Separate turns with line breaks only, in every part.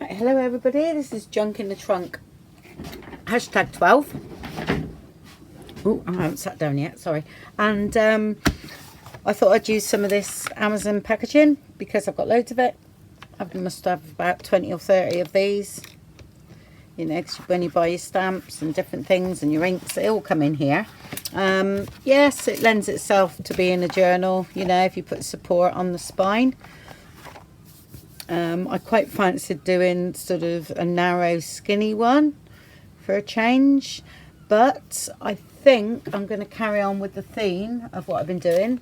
Right, hello everybody, this is Junk in the Trunk, hashtag 12. Oh, I haven't sat down yet, sorry. And I thought I'd use some of this Amazon packaging because I've got loads of it. I must have about 20 or 30 of these. You know, 'cause when you buy your stamps and different things and your inks, they all come in here. Yes, it lends itself to being a journal, you know, if you put support on the spine. I quite fancied doing sort of a narrow, skinny one for a change, but I think I'm going to carry on with the theme of what I've been doing.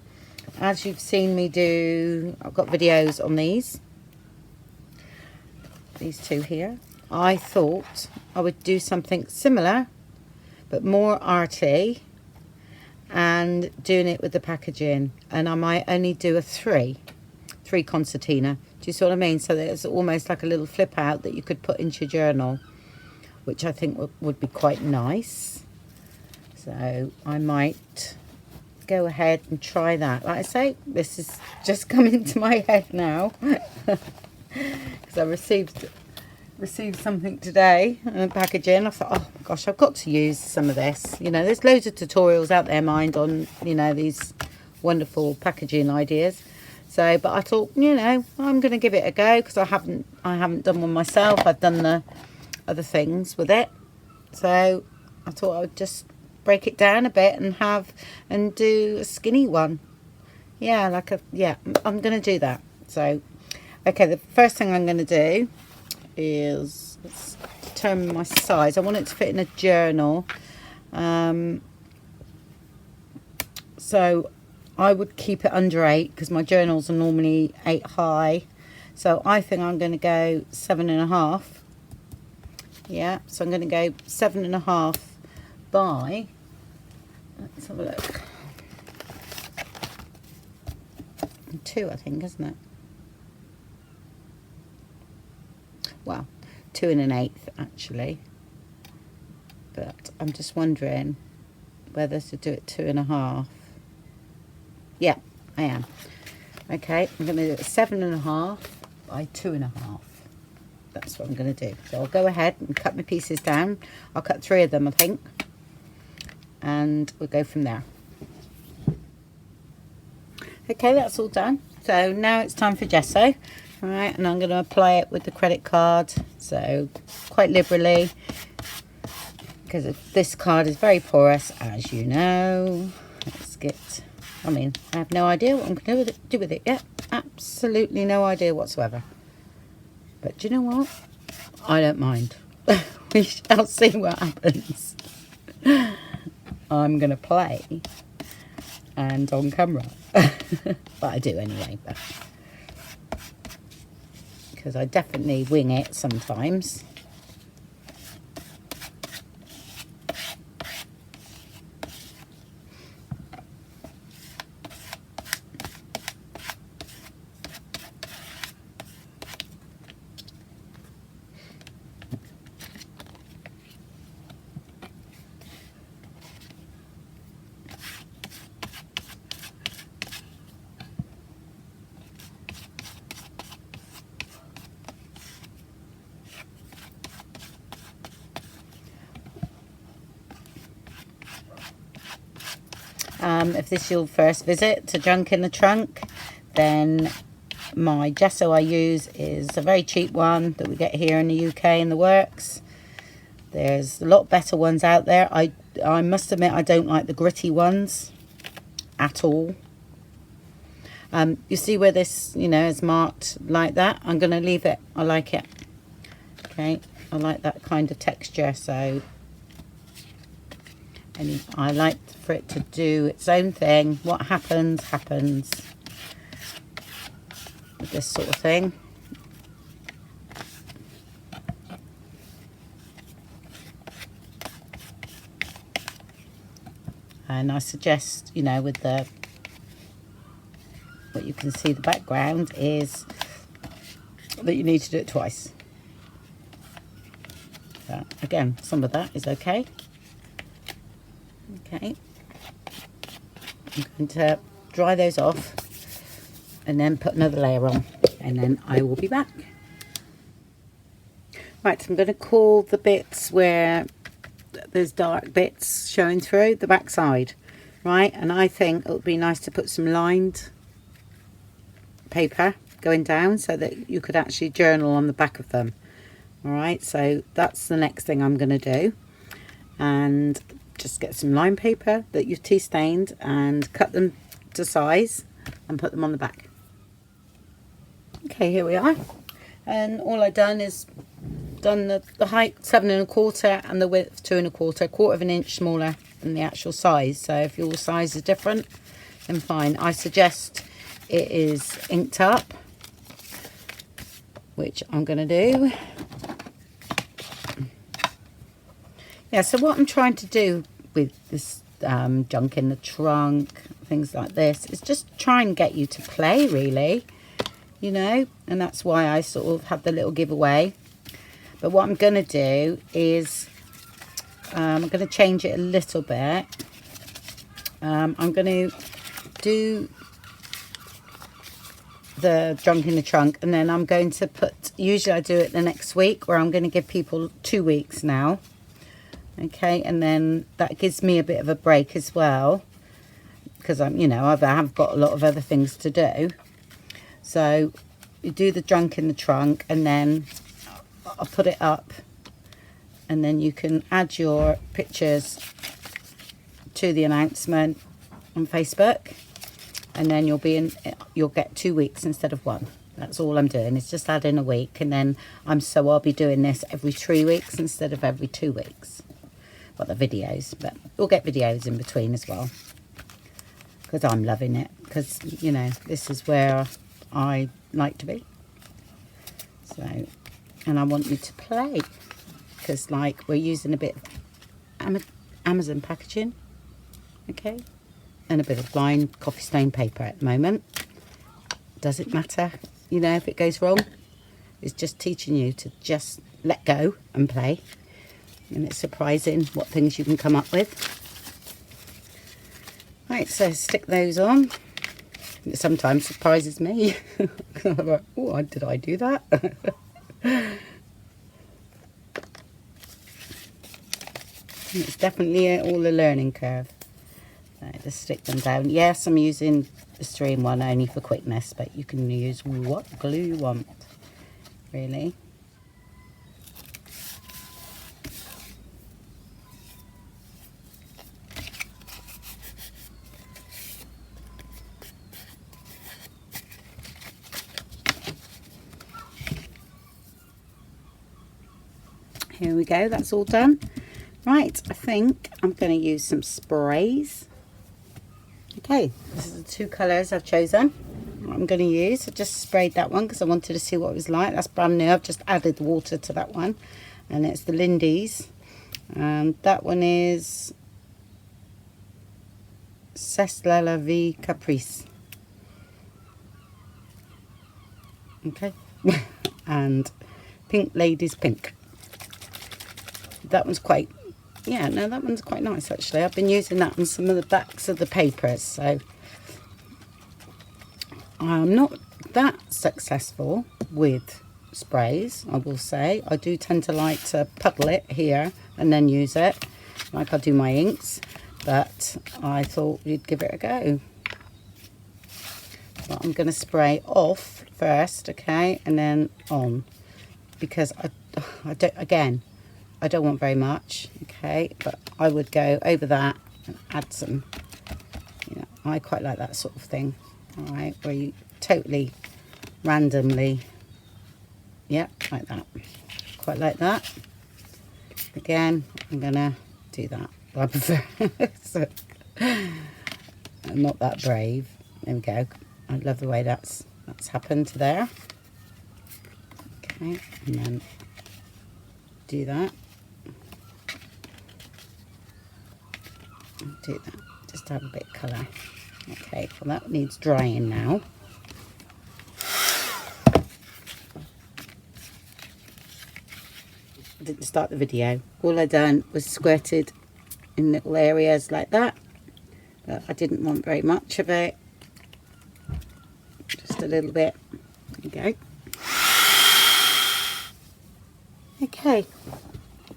As you've seen me do, I've got videos on these two here. I thought I would do something similar, but more arty, and doing it with the packaging. And I might only do a three concertina. Do you see what I mean? So that it's almost like a little flip out that you could put into your journal, which I think would be quite nice. So I might go ahead and try that. Like I say, this is just come into my head now because I received something today in the packaging. I thought, oh my gosh, I've got to use some of this. You know, there's loads of tutorials out there, mind, on, you know, these wonderful packaging ideas. So, but I thought, you know, I'm going to give it a go because I haven't done one myself. I've done the other things with it. So I thought I would just break it down a bit and do a skinny one. Yeah, I'm going to do that. So, okay, the first thing I'm going to do is let's determine my size. I want it to fit in a journal. So I would keep it under 8 because my journals are normally 8 high. So I think I'm going to go 7.5. Yeah, so I'm going to go 7.5 by, let's have a look, 2, I think, isn't it? Well, 2 1/8 actually. But I'm just wondering whether to do it 2.5. Yeah, I am. Okay, I'm going to do it 7.5 by 2.5. That's what I'm going to do. So I'll go ahead and cut my pieces down. I'll cut 3 of them, I think. And we'll go from there. Okay, that's all done. So now it's time for gesso. All right, and I'm going to apply it with the credit card. So quite liberally, because this card is very porous, as you know. Let's get... I mean, I have no idea what I'm going to do with it yet. Absolutely no idea whatsoever. But do you know what? I don't mind. We shall see what happens. I'm going to play and on camera. But I do anyway. Because I definitely wing it sometimes. If this is your first visit to Junk in the Trunk, then my gesso I use is a very cheap one that we get here in the UK in the works. There's a lot better ones out there. I must admit I don't like the gritty ones at all. You see where this, you know, is marked like that? I'm going to leave it. I like it. Okay, I like that kind of texture, so... And I like for it to do its own thing. What happens, happens with this sort of thing. And I suggest, you know, with the, what you can see the background is that you need to do it twice. So again, some of that is okay. Okay, I'm going to dry those off and then put another layer on, and then I will be back. Right, so I'm going to call the bits where there's dark bits showing through the back side, right? And I think it would be nice to put some lined paper going down so that you could actually journal on the back of them. All right, so that's the next thing I'm going to do. And just get some lined paper that you've tea stained and cut them to size and put them on the back. Okay, here we are. And all I've done is done the height 7 1/4 and the width 2 1/4, 1/4 of an inch smaller than the actual size. So if your size is different, then fine. I suggest it is inked up, which I'm going to do. Yeah, so what I'm trying to do with this junk in the trunk, things like this, is just try and get you to play, really, you know, and that's why I sort of have the little giveaway. But what I'm going to do is I'm going to change it a little bit. I'm going to do the junk in the trunk, and then I'm going to put, usually I do it the next week, where I'm going to give people 2 weeks now. Okay, and then that gives me a bit of a break as well, because I'm, you know, I have got a lot of other things to do. So you do the junk in the trunk, and then I'll put it up, and then you can add your pictures to the announcement on Facebook, and then you'll get 2 weeks instead of 1. That's all I'm doing, is just adding a week, and then I'll be doing this every 3 weeks instead of every 2 weeks. Well, the videos, but we'll get videos in between as well, because I'm loving it, because, you know, this is where I like to be. So, and I want you to play, because, like, we're using a bit of Amazon packaging, okay, and a bit of lined coffee stain paper at the moment. Does it matter, you know, if it goes wrong? It's just teaching you to just let go and play. And it's surprising what things you can come up with. Right, so stick those on. It sometimes surprises me. Oh, did I do that? It's definitely all a learning curve. So just stick them down. Yes, I'm using the 3-in-1 only for quickness, but you can use what glue you want, really. Here we go, that's all done. Right, I think I'm going to use some sprays. Okay, this is the 2 colours I've chosen. What I'm going to use, I just sprayed that one because I wanted to see what it was like. That's brand new, I've just added the water to that one. And it's the Lindy's. And that one is C'est la vie Caprice. Okay, and Pink Ladies Pink. That one's quite, yeah, no, that one's quite nice actually. I've been using that on some of the backs of the papers, so I'm not that successful with sprays, I will say. I do tend to like to puddle it here and then use it, like I do my inks, but I thought we'd give it a go. So I'm going to spray off first, okay, and then on, because I don't, again, I don't want very much, okay, but I would go over that and add some, you know, I quite like that sort of thing, all right, where you totally randomly, yeah, like that, quite like that. Again, I'm gonna do that, I prefer, so, I'm not that brave. There we go. I love the way that's happened to there. Okay, and then do that. Do that just to have a bit of colour. Okay, well that needs drying now. I didn't start the video. All I done was squirted in little areas like that, but I didn't want very much of it. Just a little bit. There you go. Okay,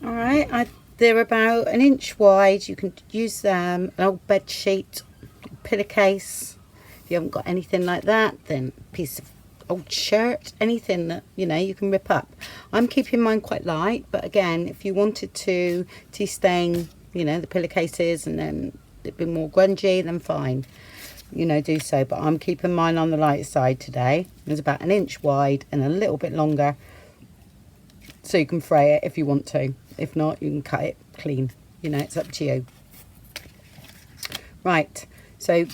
all right, they're about 1 inch wide. You can use them, an old bed sheet, pillowcase. If you haven't got anything like that, then a piece of old shirt, anything that, you know, you can rip up. I'm keeping mine quite light, but again, if you wanted to tea stain, you know, the pillowcases and then it'd be more grungy, then fine, you know, do so. But I'm keeping mine on the light side today. It's about 1 inch wide and a little bit longer, so you can fray it if you want to. If not, you can cut it clean, you know, it's up to you. Right, so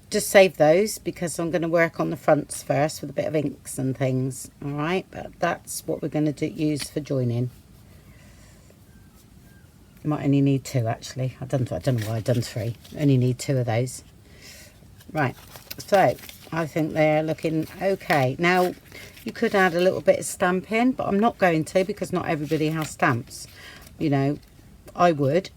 just save those because I'm going to work on the fronts first with a bit of inks and things. All right, but that's what we're going to use for joining. You might only need 2 actually. I don't know why I've done 3. Only need 2 of those. Right, so I think they're looking okay. Now you could add a little bit of stamping, but I'm not going to because not everybody has stamps. You know, I would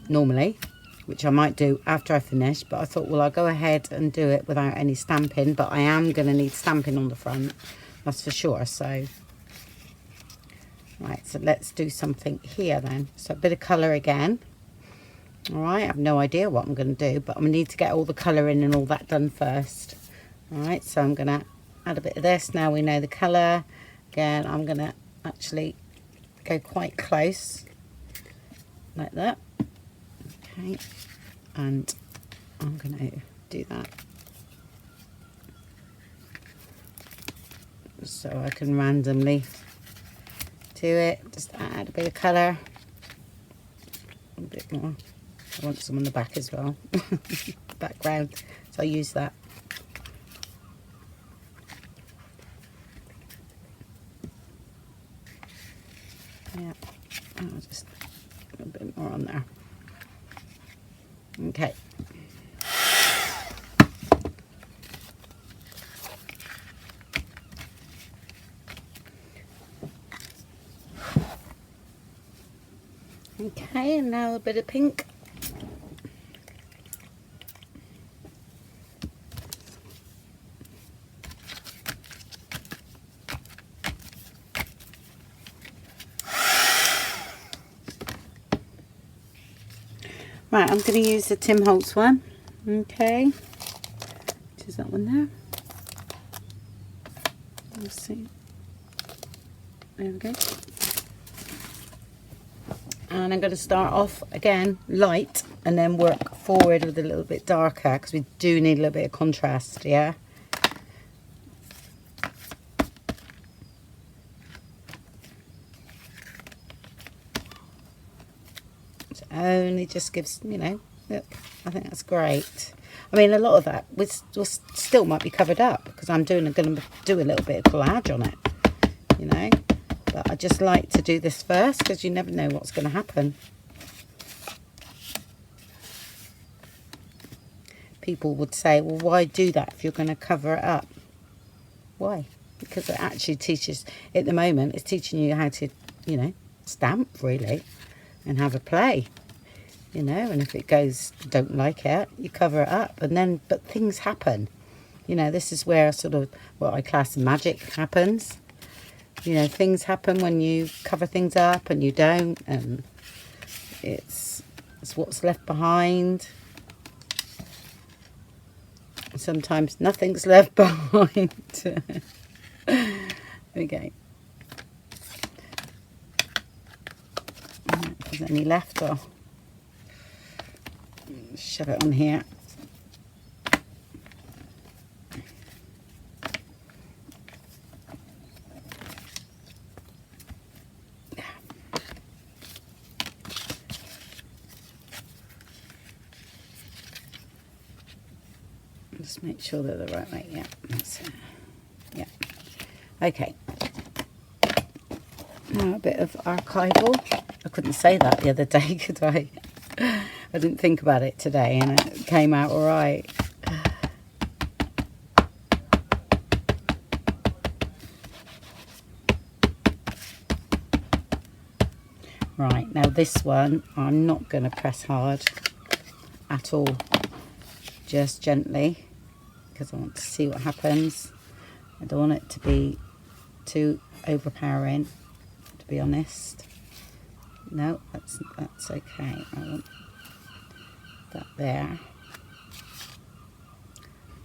normally, which I might do after I finish, but I thought, well, I'll go ahead and do it without any stamping, but I am going to need stamping on the front, that's for sure. So right, so let's do something here then. So a bit of colour again. All right, I have no idea what I'm going to do, but I'm going to need to get all the colour in and all that done first. All right, so I'm going to add a bit of this. Now we know the colour. Again, I'm going to actually go quite close like that. Okay, and I'm going to do that so I can randomly do it. Just add a bit of colour, a bit more. I want some on the back as well, background, so I use that. Yeah, I'll just a bit more on there. Okay. Okay, and now a bit of pink. Right, I'm going to use the Tim Holtz one. Okay, which is that one there. Let's see. There we go. And I'm going to start off again light and then work forward with a little bit darker because we do need a little bit of contrast, yeah. So only just gives, you know, look, I think that's great. I mean, a lot of that still might be covered up because I'm going to do a little bit of collage on it, you know. But I just like to do this first because you never know what's going to happen. People would say, well, why do that if you're going to cover it up? Why? Because it actually teaches, at the moment, it's teaching you how to, you know, stamp really and have a play, you know. And if it goes, don't like it, you cover it up. And then, but things happen. You know, this is where sort of what I class magic happens. You know, things happen when you cover things up and you don't, and it's what's left behind. Sometimes nothing's left behind. Okay. If there's any left, I'll shove it on here. Just make sure they're the right way. Yeah, that's it. Yeah. Okay. Now a bit of archival. I couldn't say that the other day, could I? I didn't think about it today, and it came out all right. Right, now this one I'm not going to press hard at all. Just gently, because I want to see what happens. I don't want it to be too overpowering. to be honest. No, that's okay. I want that there.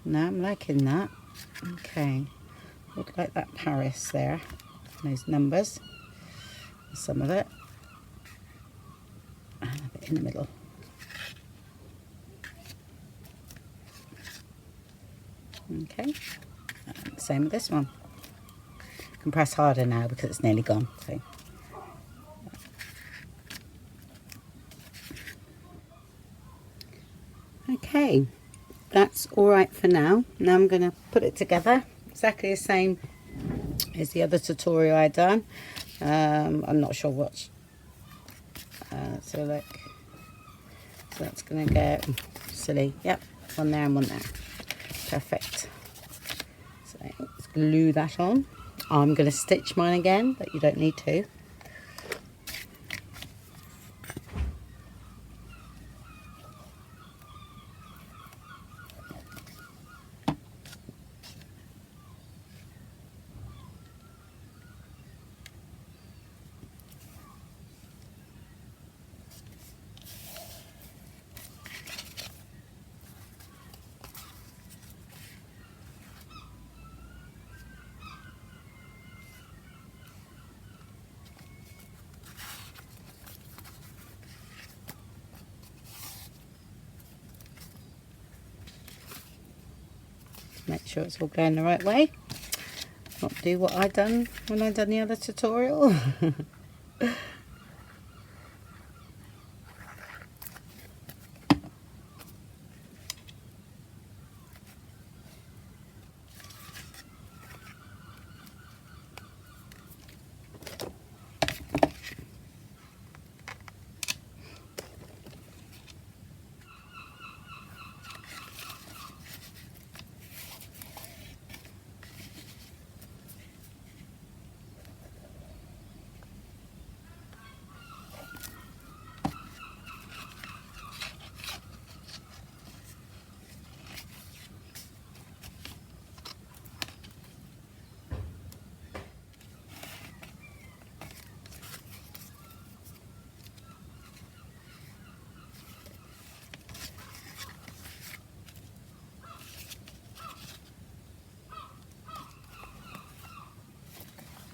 No, I'm liking that. Okay, look like that Paris there. Those numbers. Some of it. And a bit in the middle. Okay, and same with this one. I can press harder now because it's nearly gone. So. Okay, that's all right for now. Now I'm going to put it together exactly the same as the other tutorial I done. I'm not sure what. So look, so that's going to go silly. Yep, one there and one there. Perfect. So let's glue that on. I'm going to stitch mine again, but you don't need to. Make sure it's all going the right way. Not do what I done when I done the other tutorial.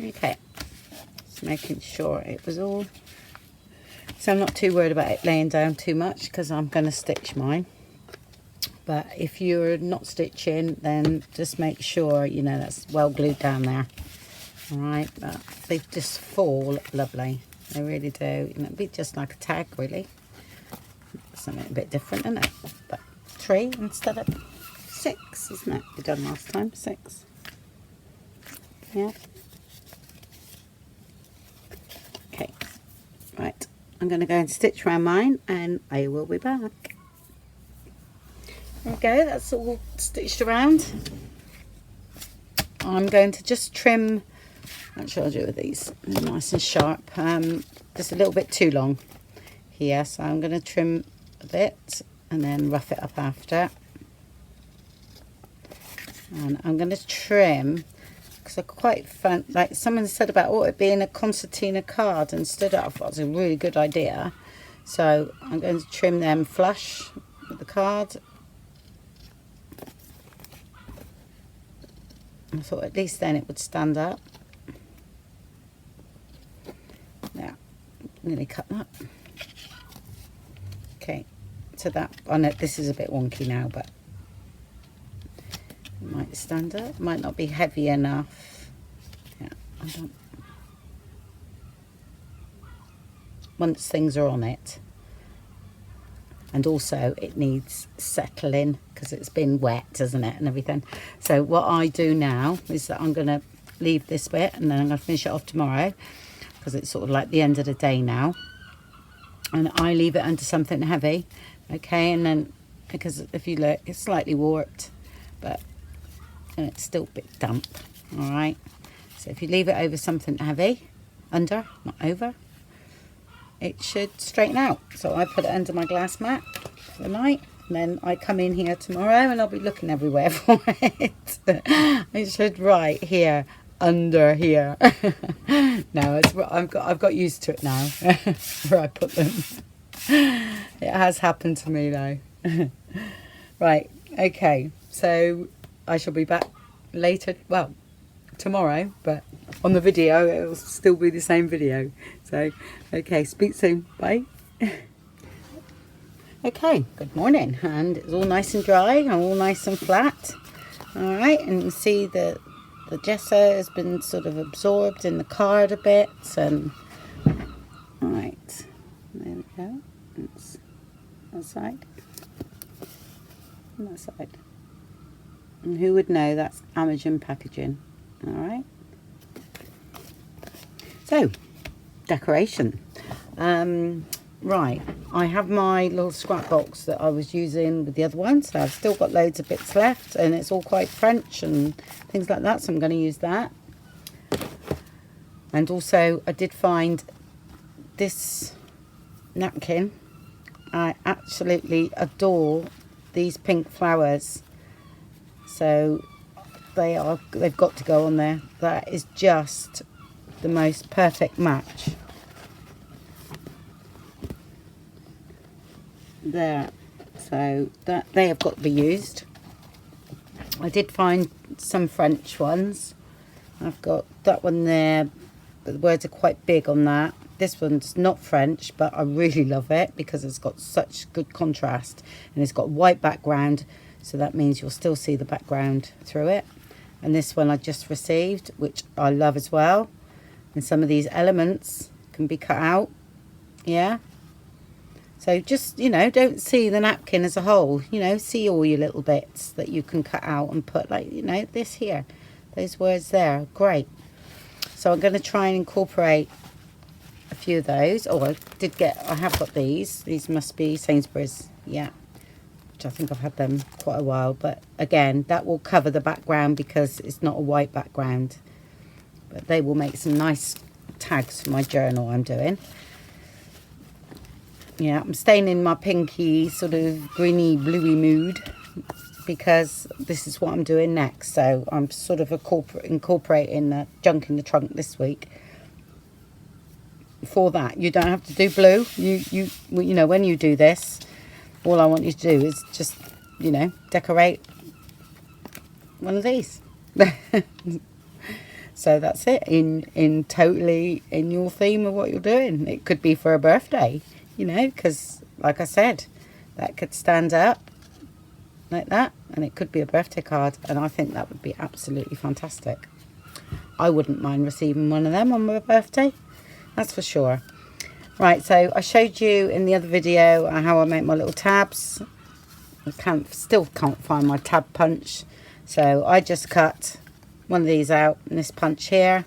Okay, just making sure it was all, so I'm not too worried about it laying down too much because I'm going to stitch mine. But if you're not stitching, then just make sure, you know, that's well glued down there. Alright, but they just fall lovely. They really do. You know, it'd be just like a tag, really. Something a bit different, isn't it? But 3 instead of 6, isn't it? We done last time, 6. Yeah. Okay, right. I'm going to go and stitch around mine, and I will be back. There we go. That's all stitched around. I'm going to just trim. Actually, I'll do it with these nice and sharp. Just a little bit too long here, so I'm going to trim a bit and then rough it up after. And I'm going to trim because I quite found, like someone said about it being a concertina card and stood up. That's a really good idea. So I'm going to trim them flush with the card. I thought at least then it would stand up. Now, nearly cut that. Okay, so that, I know this is a bit wonky now, but it might stand up. Might not be heavy enough. Yeah, I don't. Once things are on it. And also it needs settling because it's been wet, hasn't it, and everything. So what I do now is that I'm going to leave this bit and then I'm going to finish it off tomorrow because it's sort of like the end of the day now. And I leave it under something heavy, okay, and then because if you look, it's slightly warped, but and it's still a bit damp, all right. So if you leave it over something heavy, under, not over, it should straighten out. So I put it under my glass mat for the night, and then I come in here tomorrow and I'll be looking everywhere for it. It should right here under here. No, I've got used to it now. Where I put them. It has happened to me though. Right, okay, so I shall be back later, well, tomorrow, but on the video it will still be the same video. So okay, speak soon, bye. Okay, good morning, and it's all nice and dry and all nice and flat. All right, and you see the gesso has been sort of absorbed in the card a bit, and all right, there we go. It's that side and that side, and who would know that's Amazon packaging. All right, so decoration. Right, I have my little scrap box that I was using with the other one, so I've still got loads of bits left, and it's all quite French and things like that, so I'm going to use that. And also I did find this napkin. I absolutely adore these pink flowers, so they've got to go on there. That is just the most perfect match. There, so that they have got to be used. I did find some French ones. I've got that one there, but the words are quite big on that. This one's not French, but I really love it because it's got such good contrast, and it's got white background, so that means you'll still see the background through it. And this one I just received, which I love as well, and some of these elements can be cut out. Yeah, so just, you know, don't see the napkin as a whole, you know, see all your little bits that you can cut out and put, like, you know, this here, those words there, great. So I'm going to try and incorporate a few of those. Oh, I have got these must be Sainsbury's, yeah, which I think I've had them quite a while, but again, that will cover the background because it's not a white background, but they will make some nice tags for my journal I'm doing. Yeah, I'm staying in my pinky sort of greeny bluey mood because this is what I'm doing next. So I'm sort of incorporating the junk in the trunk this week. For that, you don't have to do blue. You know, when you do this, all I want you to do is just, you know, decorate one of these. So that's it, in totally in your theme of what you're doing. It could be for a birthday, you know, because like I said, that could stand up like that, and it could be a birthday card, and I think that would be absolutely fantastic. I wouldn't mind receiving one of them on my birthday, that's for sure. Right, so I showed you in the other video how I make my little tabs. I still can't find my tab punch, so I just cut one of these out, and this punch here,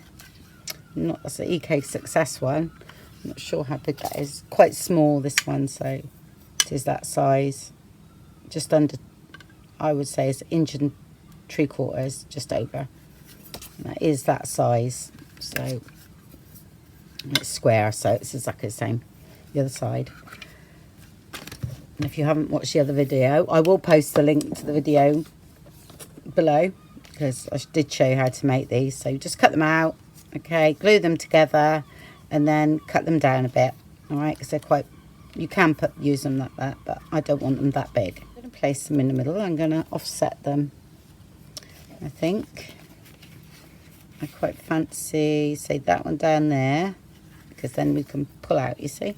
that's the EK Success one. I'm not sure how big that is. Quite small, this one, so it is that size. Just under, I would say it's 1 3/4 inches, just over. And that is that size. So it's square, so it's exactly the same. The other side. And if you haven't watched the other video, I will post the link to the video below, because I did show you how to make these. So just cut them out, okay, glue them together, and then cut them down a bit, all right, because they're quite, you can use them like that, but I don't want them that big. I'm going to place them in the middle. I'm going to offset them, I think. I quite fancy, say, that one down there, because then we can pull out, you see,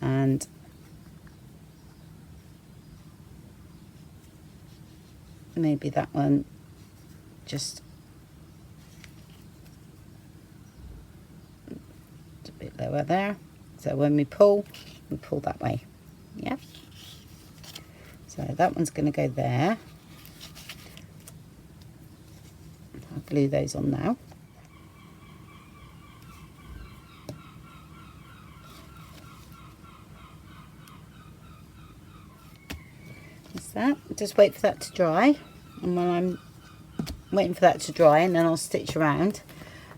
and maybe that one just a bit lower there, so when we pull that way. Yeah, so that one's going to go there. I'll glue those on now. That's that. Just wait for that to dry, and when I'm waiting for that to dry, and then I'll stitch around,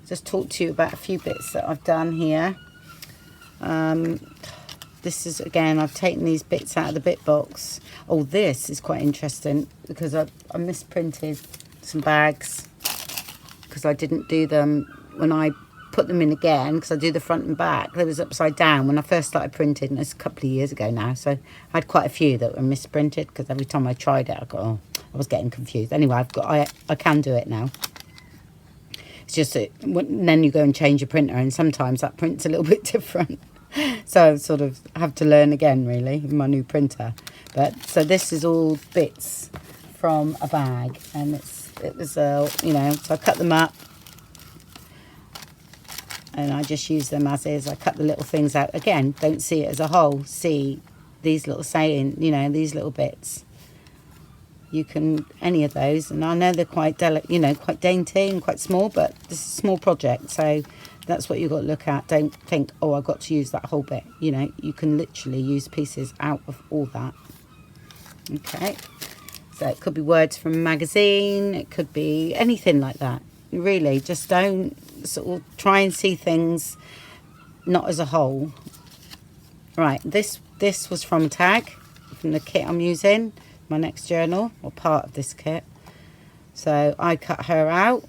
just talk to you about a few bits that I've done here. This is, again, I've taken these bits out of the bit box. Oh, this is quite interesting because I misprinted some bags, because I didn't do them when I put them in again, because I do the front and back. They was upside down when I first started printing, and it's a couple of years ago now, so I had quite a few that were misprinted, because every time I tried it I got, oh, I was getting confused. Anyway, I can do it now. It's just that then you go and change your printer, and sometimes that print's a little bit different. So I sort of have to learn again, really, with my new printer. But so this is all bits from a bag, and it was you know, so I cut them up, and I just use them as is. I cut the little things out. Again, don't see it as a whole. See these little saying, you know, these little bits. You can, any of those, and I know they're quite delicate, you know, quite dainty and quite small, but this is a small project, so that's what you've got to look at. Don't think, oh, I've got to use that whole bit. You know, you can literally use pieces out of all that. Okay, so it could be words from a magazine, it could be anything like that. Really, just don't sort of try and see things not as a whole. Right, this was from a tag, from the kit I'm using, my next journal, or part of this kit. So I cut her out,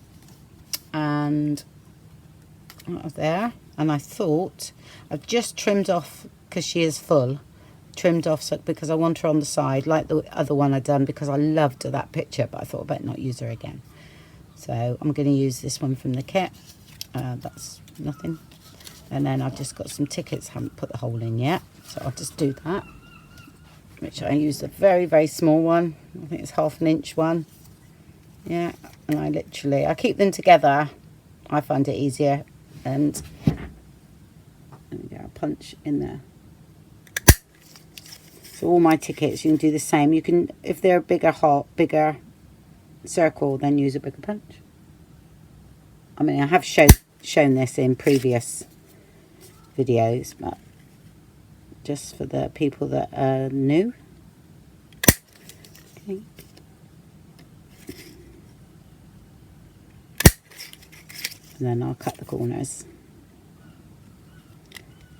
and out of there, and I thought I've just trimmed off, because she is full, trimmed off, so because I want her on the side like the other one I'd done, because I loved that picture, but I thought I better not use her again. So I'm going to use this one from the kit. That's nothing. And then I've just got some tickets, haven't put the hole in yet, so I'll just do that, which I used a very, very small one. I think it's 1/2 inch one. Yeah, and I keep them together. I find it easier. And there we go, I'll punch in there. So all my tickets, you can do the same. You can, if they're a bigger circle, then use a bigger punch. I mean, I have shown this in previous videos, but just for the people that are new. Okay. And then I'll cut the corners.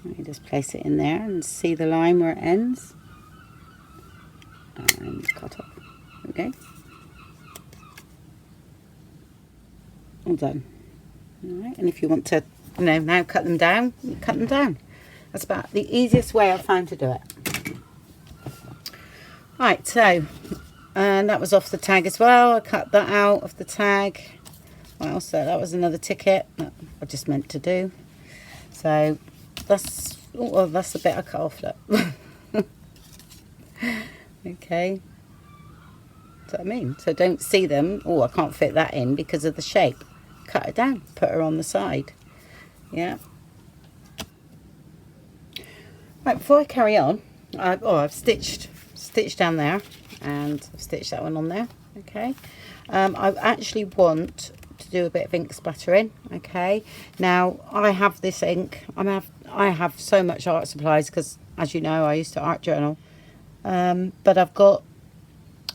You just place it in there and see the line where it ends. And cut off. Okay. All done. Alright, and if you want to, you know, now cut them down, you cut them down. That's about the easiest way I've found to do it. Right, so, and that was off the tag as well. I cut that out of the tag. Well, so that was another ticket that I just meant to do. So that's, oh, well, that's the bit I cut off. Look. Okay. That's what I mean. So don't see them. Oh, I can't fit that in because of the shape. Cut it down. Put her on the side. Yeah. Right, before I carry on, I've stitched down there, and I've stitched that one on there. Okay. I actually want to do a bit of ink splattering. Okay. Now I have this ink. I have so much art supplies because, as you know, I used to art journal. But I've got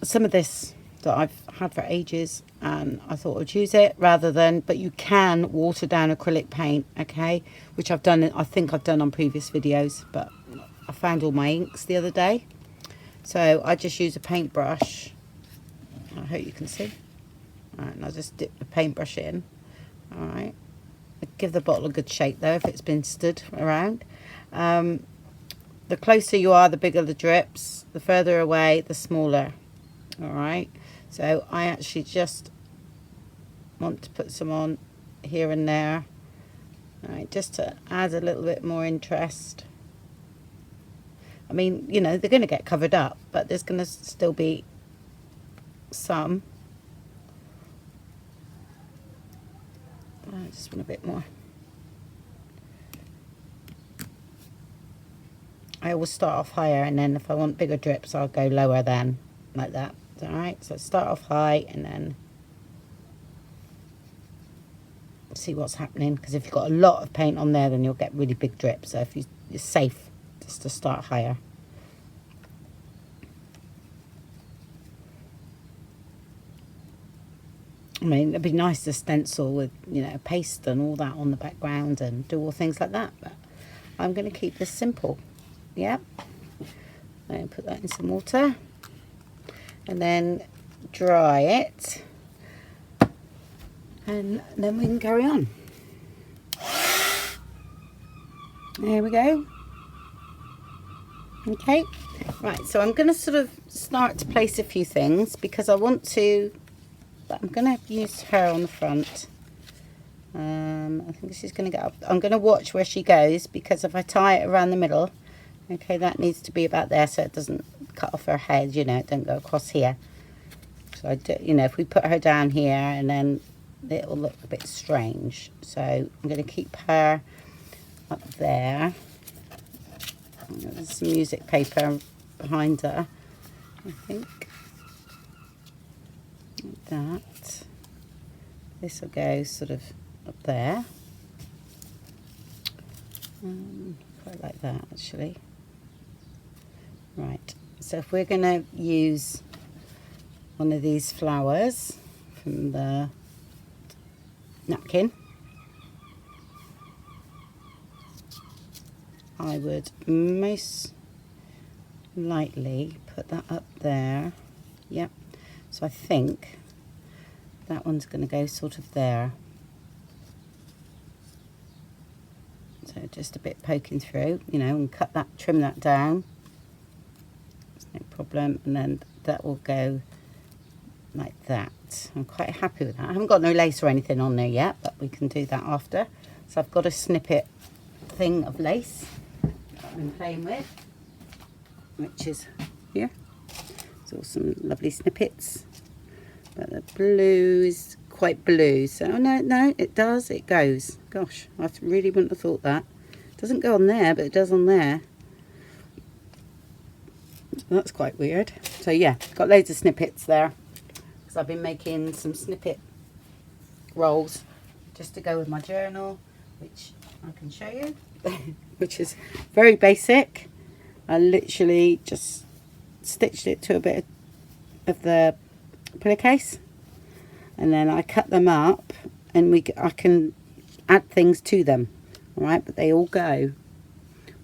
some of this that I've had for ages, and I thought I'd use it rather than, but you can water down acrylic paint, okay, which I've done, I think I've done on previous videos, but I found all my inks the other day. So I just use a paintbrush. I hope you can see. All right, and I just dip the paintbrush in. All right, give the bottle a good shake though if it's been stood around. The closer you are, the bigger the drips. The further away, the smaller. All right. So I actually just want to put some on here and there. All right, just to add a little bit more interest. I mean, you know, they're going to get covered up, but there's going to still be some. I just want a bit more. I always start off higher, and then if I want bigger drips, I'll go lower then, like that. Alright, so start off high and then see what's happening, because if you've got a lot of paint on there, then you'll get really big drips. So if you're safe just to start higher. I mean, it'd be nice to stencil with, you know, paste and all that on the background and do all things like that, but I'm going to keep this simple. Yeah, and put that in some water and then dry it, and then we can carry on. There we go. Okay, right, so I'm going to sort of start to place a few things because I want to, I'm going to use her on the front. I think she's going to get up. I'm going to watch where she goes because if I tie it around the middle, okay, that needs to be about there so it doesn't cut off her head, you know, it don't go across here. So I do, you know, if we put her down here and then it'll look a bit strange. So I'm going to keep her up there. There's some music paper behind her, I think. Like that. This will go sort of up there. Quite like that, actually. Right, so if we're going to use one of these flowers from the napkin, I would most likely put that up there. Yep. So I think that one's going to go sort of there. So just a bit poking through, you know, and cut that, trim that down. It's no problem. And then that will go like that. I'm quite happy with that. I haven't got no lace or anything on there yet, but we can do that after. So I've got a snippet thing of lace I've been playing with, which is here. It's all some lovely snippets, but the blue is quite blue, so no, it does, it goes. Gosh, I really wouldn't have thought that. It doesn't go on there, but it does on there. So that's quite weird. So yeah, got loads of snippets there because I've been making some snippet rolls just to go with my journal, which I can show you. Which is very basic. I literally just stitched it to a bit of the pillowcase, and then I cut them up, and I can add things to them. All right, but they all go.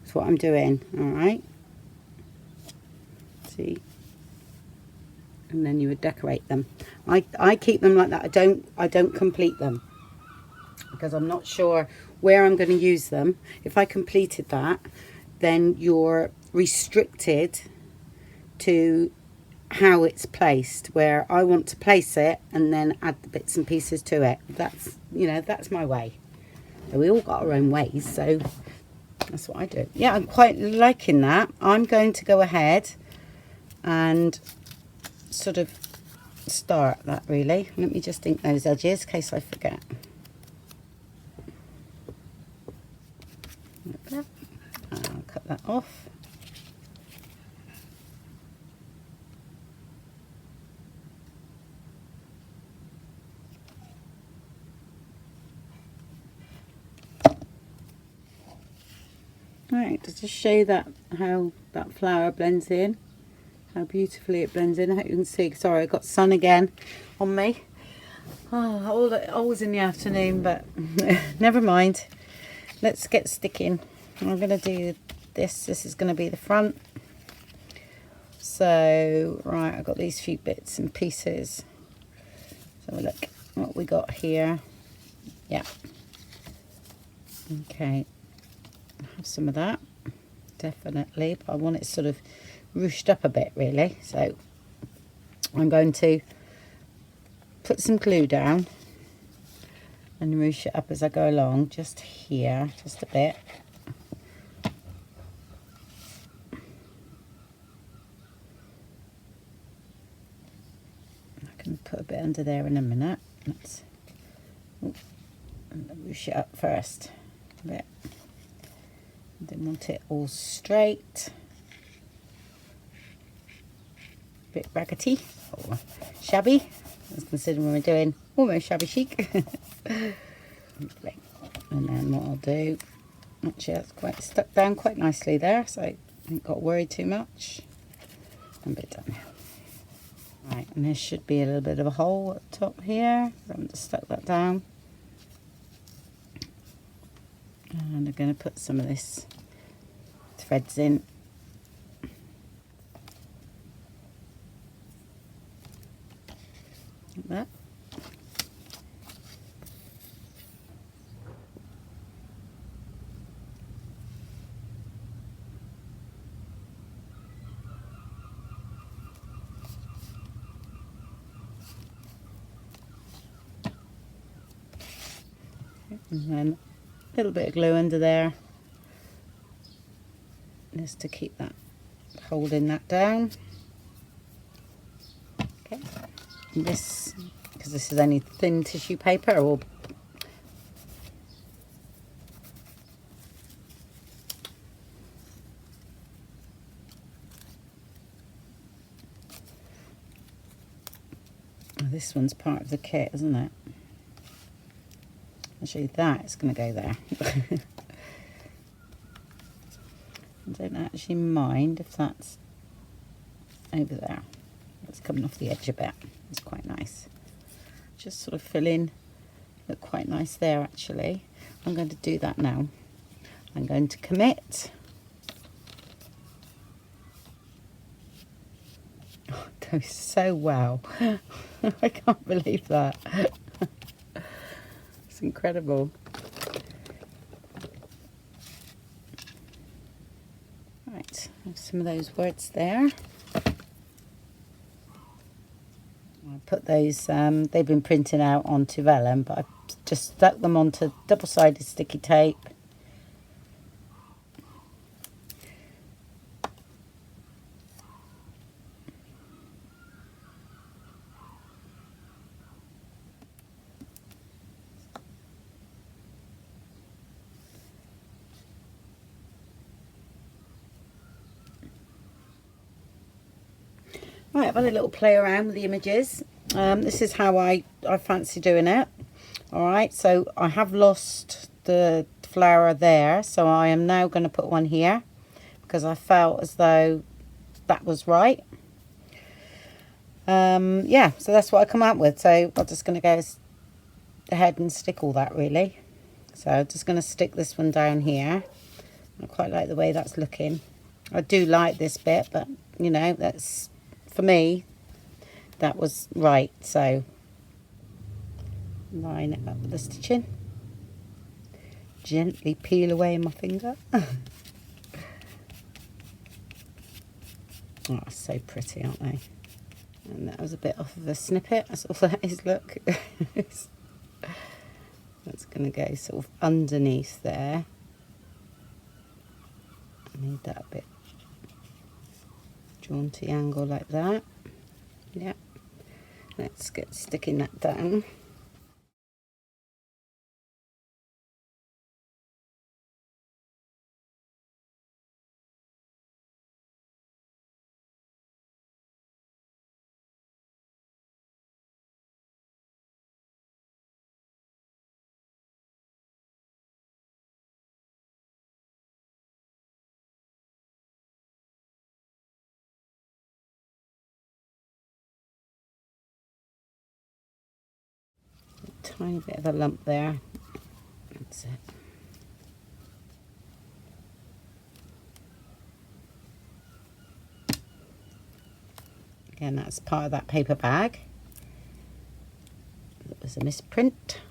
That's what I'm doing. All right. See, and then you would decorate them. I keep them like that. I don't complete them because I'm not sure where I'm going to use them. If I completed that, then you're restricted to how it's placed, where I want to place it and then add the bits and pieces to it. That's, you know, that's my way. We all got our own ways, so that's what I do. Yeah, I'm quite liking that. I'm going to go ahead and sort of start that, really. Let me just ink those edges in case I forget. I'll cut that off. Right, to just show that how that flower blends in, how beautifully it blends in. I hope you can see. Sorry, I got sun again on me. Oh, always in the afternoon, but never mind. Let's get sticking. I'm going to do this. This is going to be the front. So, right, I've got these few bits and pieces. So look what we got here. Yeah. Okay. Have some of that, definitely, but I want it sort of ruched up a bit, really. So I'm going to put some glue down and ruche it up as I go along, just here, just a bit. I can put a bit under there in a minute. Let's ruche it up first a bit. Don't want it all straight. A bit raggedy or shabby, as considering we're doing almost shabby chic. And then what I'll do, actually that's quite stuck down quite nicely there, so I haven't got worried too much. I'm a bit done now. Right, and there should be a little bit of a hole at the top here. I haven't just stuck that down. And I'm going to put some of this threads in. Like that. And then a little bit of glue under there, just to keep that, holding that down. Okay, and this, because this is only thin tissue paper, or this one's part of the kit, isn't it? Actually, that is going to go there. I don't actually mind if that's over there. It's coming off the edge a bit. It's quite nice. Just sort of fill in, look quite nice there actually. I'm going to do that now. I'm going to commit. Oh, it goes so well. I can't believe that. It's incredible. Right, have some of those words there. I put those, they've been printed out onto vellum, but I've just stuck them onto double-sided sticky tape. Right, I've had a little play around with the images. This is how I fancy doing it. Alright, so I have lost the flower there, so I am now going to put one here because I felt as though that was right. Yeah, so that's what I come up with. So I'm just going to go ahead and stick all that really. So I'm just going to stick this one down here. I quite like the way that's looking. I do like this bit, but you know, that's, for me, that was right. So line it up with the stitching. Gently peel away my finger. Oh, so pretty, aren't they? And that was a bit off of a snippet. That's all that is, look. That's going to go sort of underneath there. I need that a bit jaunty angle like that. Yeah. Let's get sticking that down. Tiny bit of a lump there. That's it. Again, that's part of that paper bag. It was a misprint.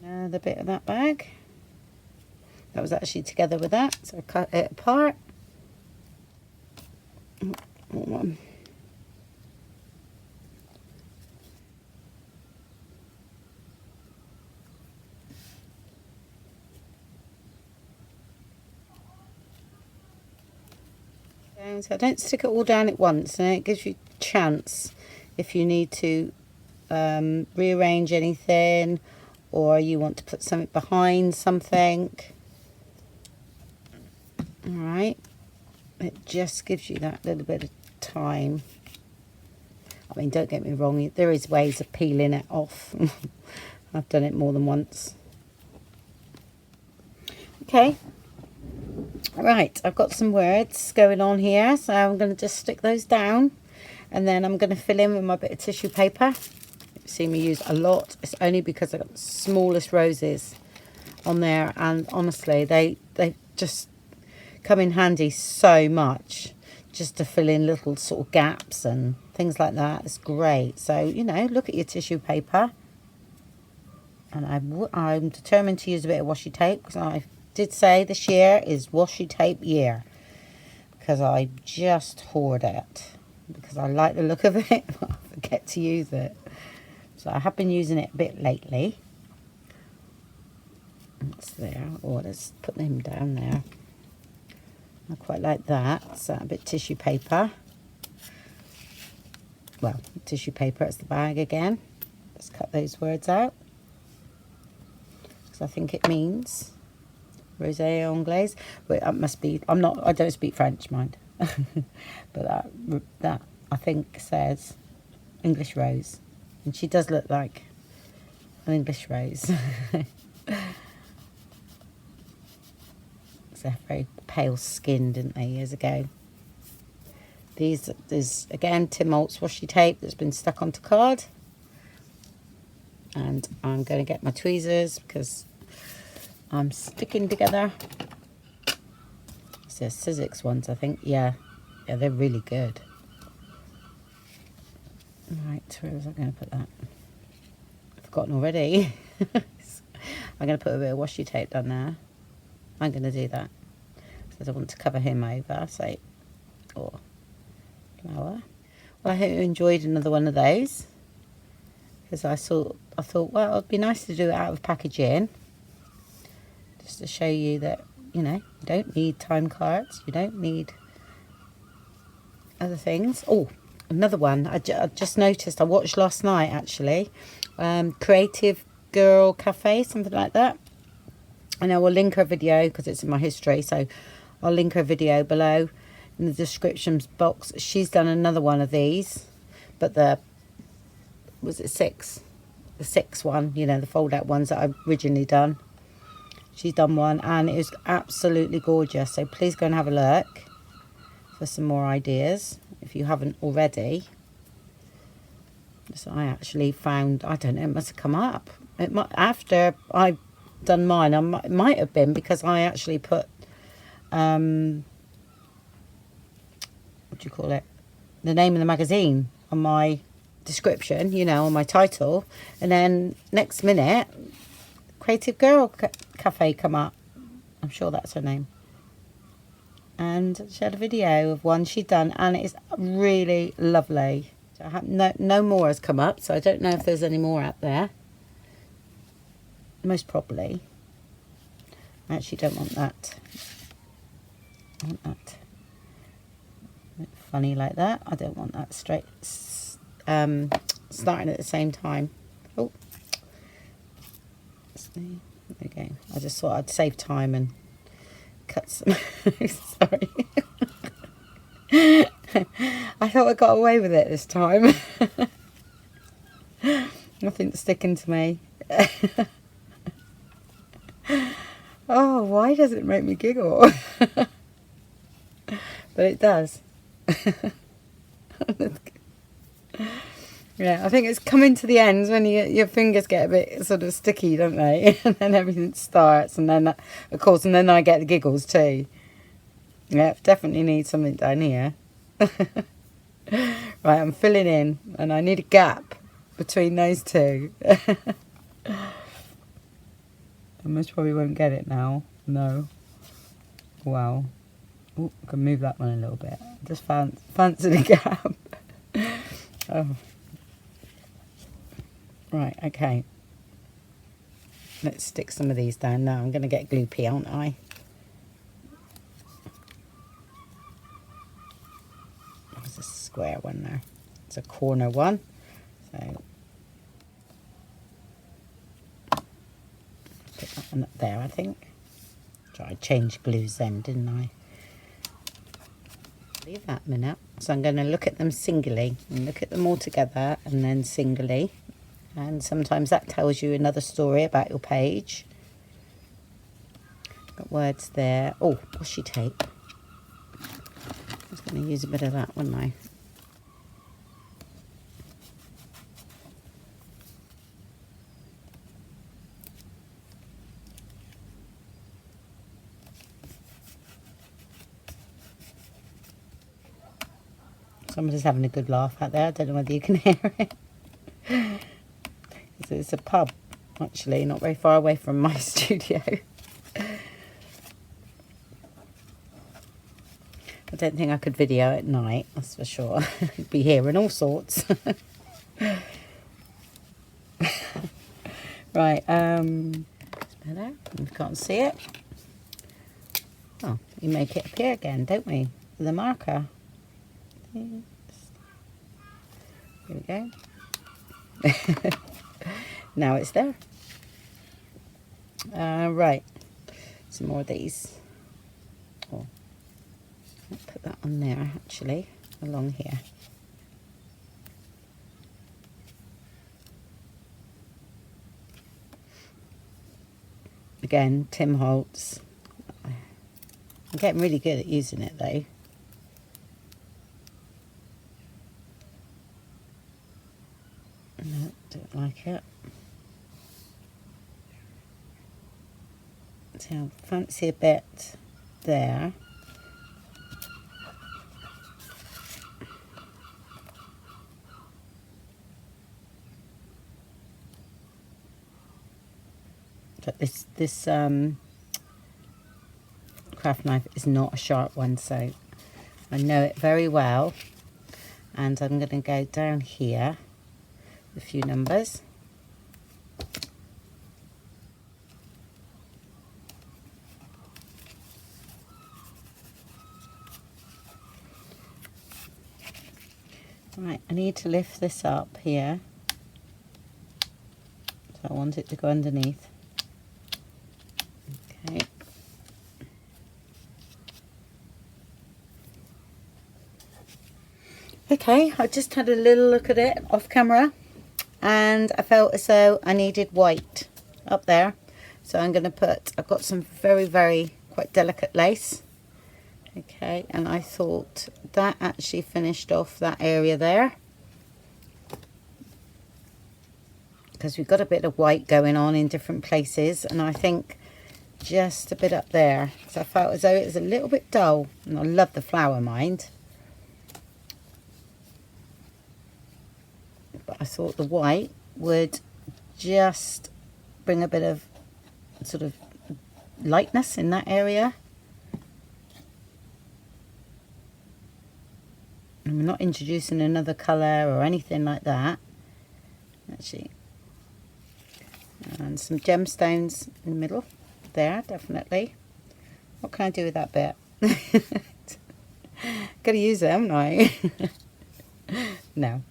Another bit of that bag. that was actually together with that, so I cut it apart. So I don't stick it all down at once, and it gives you a chance if you need to rearrange anything, or you want to put something behind something. Alright, it just gives you that little bit of time. I mean, don't get me wrong, there is ways of peeling it off. I've done it more than once. Okay, right, I've got some words going on here, so I'm going to just stick those down, and then I'm going to fill in with my bit of tissue paper. You've seen me use a lot. It's only because I've got the smallest roses on there, and honestly, they just come in handy so much, just to fill in little sort of gaps and things like that. It's great. So, you know, look at your tissue paper. And I'm determined to use a bit of washi tape, because I did say this year is washi tape year, because I just hoard it because I like the look of it, but I forget to use it. So I have been using it a bit lately. That's there. Oh, let's put them down there. I quite like that. So a bit of tissue paper. Well, tissue paper, it's the bag again. Let's cut those words out, because I think it means rosé anglaise. But that must be, I don't speak French, mind. But that I think says English rose. And she does look like an English rose. They're very pale skin, didn't they, years ago? There's again Tim Holtz washi tape that's been stuck onto card. And I'm going to get my tweezers, because I'm sticking together. It's the Sizzix ones, I think. Yeah, they're really good. Right, where was I going to put that? I've forgotten already. I'm going to put a bit of washi tape down there. I'm going to do that, because I want to cover him over, so, or flower. Well, I hope you enjoyed another one of those, because I thought, well, it'd be nice to do it out of packaging, just to show you that, you know, you don't need time cards, you don't need other things. Oh, another one I just noticed, I watched last night, actually, Creative Girl Cafe, something like that. And I will link her video, because it's in my history, so I'll link her video below in the description box. She's done another one of these, but was it 6? The 6 one, you know, the fold out ones that I've originally done. She's done one, and it was absolutely gorgeous. So please go and have a look for some more ideas, if you haven't already. So I actually found, I don't know, it must have come up. It might, after I done mine, it might have been because I actually put what do you call it, the name of the magazine on my description, you know, on my title, and then next minute Creative Girl Cafe come up. I'm sure that's her name, and she had a video of one she'd done, and it's really lovely. So I have no more has come up, so I don't know if there's any more out there. Most probably. I actually don't want that. I want that funny like that. I don't want that straight starting at the same time. Oh, there we go. I just thought I'd save time and cut some. Sorry. I thought I got away with it this time. Nothing's sticking to me. Oh, why does it make me giggle? But it does. Yeah, I think it's coming to the ends when your fingers get a bit sort of sticky, don't they? And then everything starts, and then, of course, and then I get the giggles too. Yeah, definitely need something down here. Right, I'm filling in, and I need a gap between those two. I most probably won't get it now. No. Wow. Oh, I can move that one a little bit. Just fancy the gap. Oh. Right, okay. Let's stick some of these down now. I'm going to get gloopy, aren't I? There's a square one there. It's a corner one. So put that one up there, I think. So I changed glues then, didn't I? Leave that a minute. So I'm going to look at them singly and look at them all together and then singly. And sometimes that tells you another story about your page. Got words there. Oh, washi tape. I was going to use a bit of that, wasn't I? Somebody's having a good laugh out there. I don't know whether you can hear it. It's a pub, actually, not very far away from my studio. I don't think I could video at night, that's for sure. You'd be hearing all sorts. Right, it's better. You can't see it. Oh, we make it appear again, don't we? With a marker. Here we go. Now it's there. Right, some more of these. Oh, I'll put that on there actually, along here. Again, Tim Holtz. I'm getting really good at using it though. No, don't like it. So I'll fancy a bit there. But this craft knife is not a sharp one, so I know it very well. And I'm going to go down here a few numbers. Right, I need to lift this up here. So I want it to go underneath. Okay. Okay, I just had a little look at it off camera and I felt as though I needed white up there. So I'm going to put, I've got some very quite delicate lace. Okay, and I thought that actually finished off that area there. Because we've got a bit of white going on in different places, and I think just a bit up there. So I felt as though it was a little bit dull, and I love the flower, mind. But I thought the white would just bring a bit of sort of lightness in that area. And we're not introducing another colour or anything like that. Actually. And some gemstones in the middle. There, definitely. What can I do with that bit? Gotta use it, haven't I? No,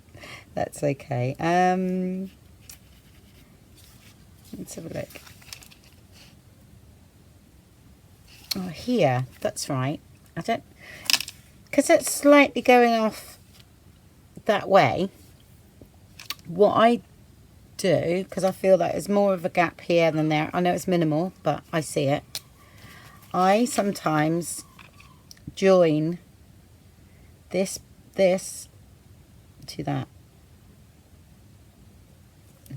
that's okay. Let's have a look. Oh, here, that's right. I don't... Because it's slightly going off that way, what I do, because I feel that there's more of a gap here than there. I know it's minimal, but I see it. I sometimes join this to that.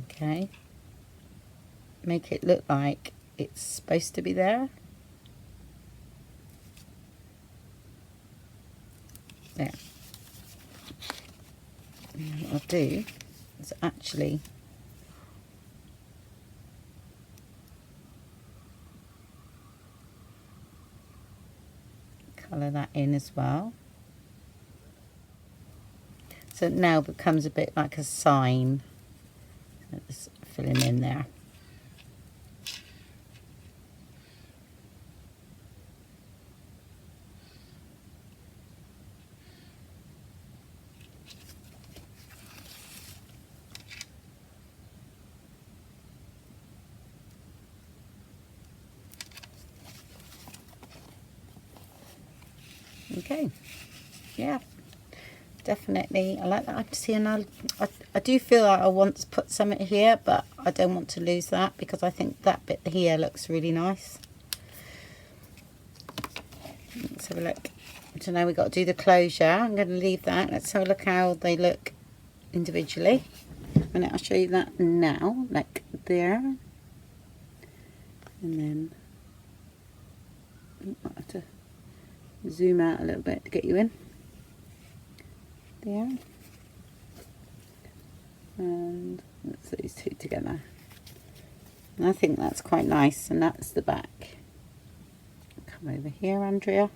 Okay. Make it look like it's supposed to be there. There. And what I'll do is actually colour that in as well. So it now becomes a bit like a sign. Just filling in there. Okay, yeah, definitely. I like that. I see, and I do feel like I want to put something here, but I don't want to lose that because I think that bit here looks really nice. Let's have a look. So now we've got to do the closure. I'm going to leave that. Let's have a look how they look individually. And I'll show you that now, like there. And then I have to zoom out a little bit to get you in. There. And that's these two together. And I think that's quite nice, and that's the back. Come over here, Andrea.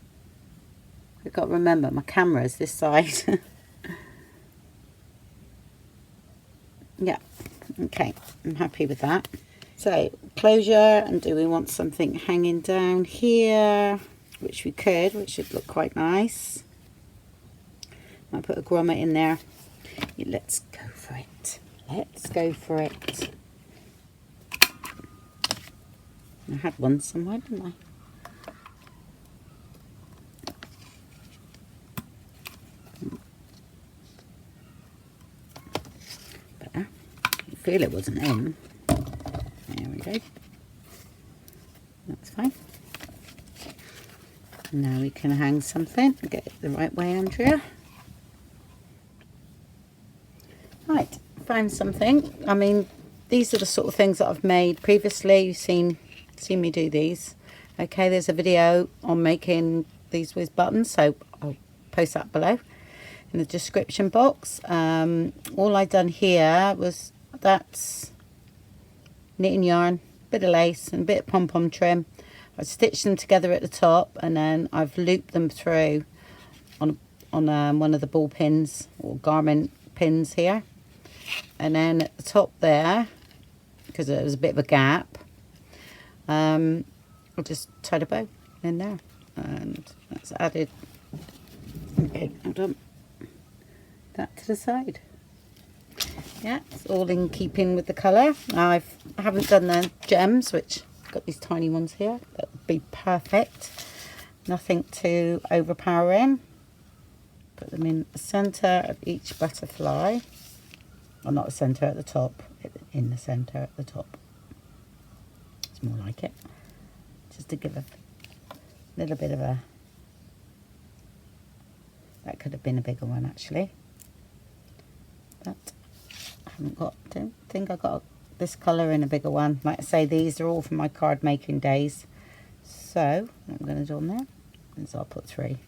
I've got to remember my camera's this side. Yeah, okay, I'm happy with that. So, closure, and do we want something hanging down here? Which we could, which should look quite nice. Might put a grommet in there. Yeah, let's go for it. Let's go for it. I had one somewhere, didn't I? Better. I feel it wasn't in. There we go. That's fine. Now we can hang something. Get it the right way, Andrea. Right, found something. I mean, these are the sort of things that I've made previously. You've seen me do these. Okay, there's a video on making these with buttons, so I'll post that below in the description box. All I done here was that's knitting yarn, bit of lace and a bit of pom-pom trim. I stitched them together at the top, and then I've looped them through on one of the ball pins or garment pins here. And then at the top there, because there was a bit of a gap, I'll just tied a bow in there, and that's added. Okay, hold on. That to the side. Yeah, it's all in keeping with the colour. I haven't done the gems, which I've got these tiny ones here. That would be perfect. Nothing too overpowering. Put them in the centre of each butterfly. Well, not the centre, at the top. In the centre at the top. It's more like it. Just to give a little bit of a... That could have been a bigger one, actually. But I don't think I got this colour in a bigger one. Like I say, these are all from my card making days. So, what I'm going to do on there is I'll put 3.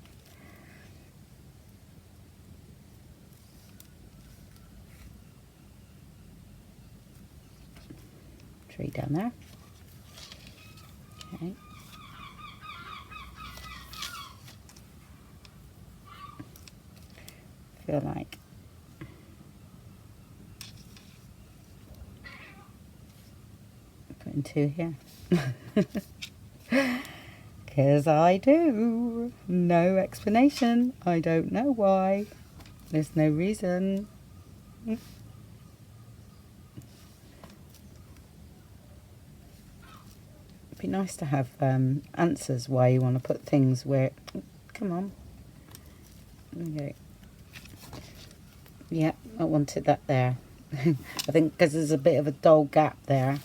Down there. Okay. Feel like putting 2 here. Because I do. No explanation. I don't know why. There's no reason. Be nice to have answers why you want to put things where... Come on. Okay. Yeah, I wanted that there. I think because there's a bit of a dull gap there.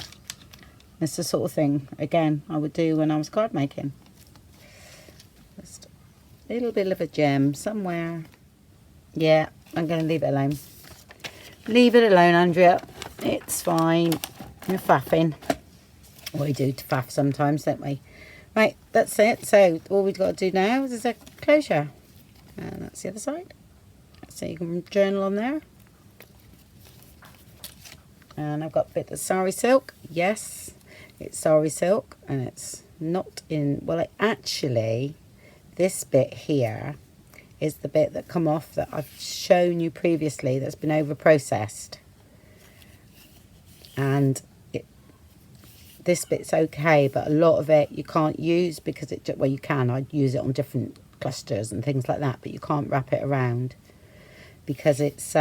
It's the sort of thing, again, I would do when I was card making. Just a little bit of a gem somewhere. Yeah, I'm going to leave it alone. Leave it alone, Andrea. It's fine. You're faffing. We do to faff sometimes, don't we? Right, that's it. So all we've got to do now is a closure, and that's the other side. So you can journal on there. And I've got a bit of sari silk. Yes, it's sari silk, and it's not in. Well, actually, This bit here is the bit that come off that I've shown you previously that's been over processed, and this bit's okay, but a lot of it you can't use because it, well, you can, I'd use it on different clusters and things like that, but you can't wrap it around because it's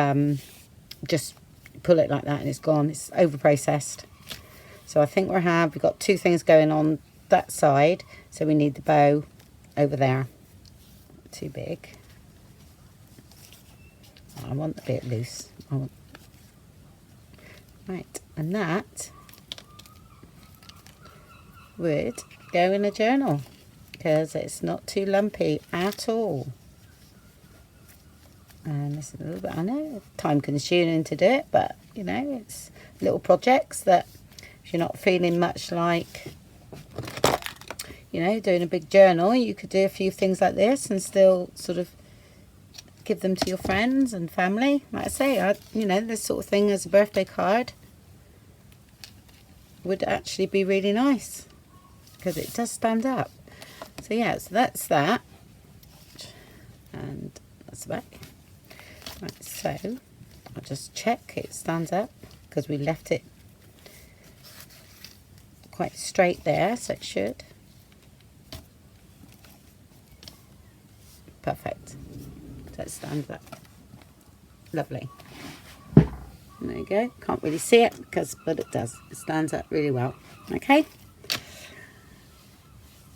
just pull it like that and it's gone. It's over processed. So I think we've got two things going on that side, so we need the bow over there. Too big. I want the bit loose. Right, and that would go in a journal because it's not too lumpy at all. And this is a little bit, I know, time consuming to do it, but you know, it's little projects that if you're not feeling much like, you know, doing a big journal, you could do a few things like this and still sort of give them to your friends and family. Like I say, you know, this sort of thing as a birthday card would actually be really nice because it does stand up. So yeah, so that's that, and that's the back. Right, so I'll just check it stands up because we left it quite straight there, so it should. Perfect. So it stands up. Lovely. There you go. Can't really see it but it does. It stands up really well. Okay.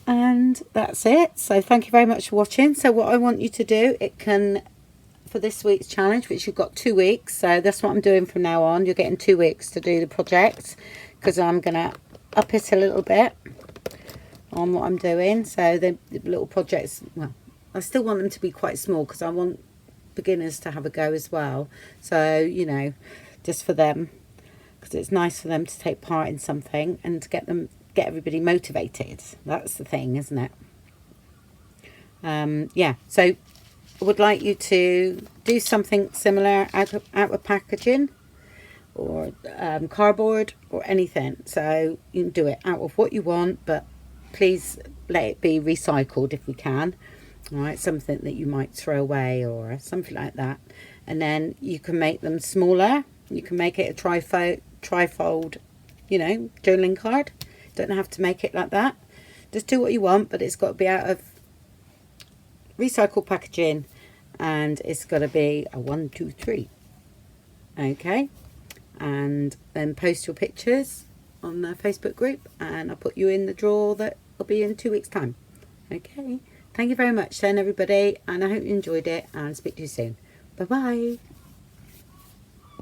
And that's it. So thank you very much for watching. So what I want you to do, for this week's challenge, which you've got 2 weeks, so that's what I'm doing from now on. You're getting 2 weeks to do the project because I'm going to up it a little bit on what I'm doing. So the little projects, well, I still want them to be quite small because I want beginners to have a go as well. So, you know, just for them, because it's nice for them to take part in something and to get everybody motivated. That's the thing, isn't it? Yeah, so I would like you to do something similar out of packaging or cardboard or anything. So you can do it out of what you want, but please let it be recycled if we can. All right, something that you might throw away or something like that. And then you can make them smaller. You can make it a trifold, you know, journaling card. Don't have to make it like that. Just do what you want, but it's got to be out of recycled packaging, and it's got to be a 1, 2, 3. Okay, and then post your pictures on the Facebook group, and I'll put you in the draw that will be in 2 weeks' time. Okay, thank you very much then, everybody, and I hope you enjoyed it, and speak to you soon. Bye bye.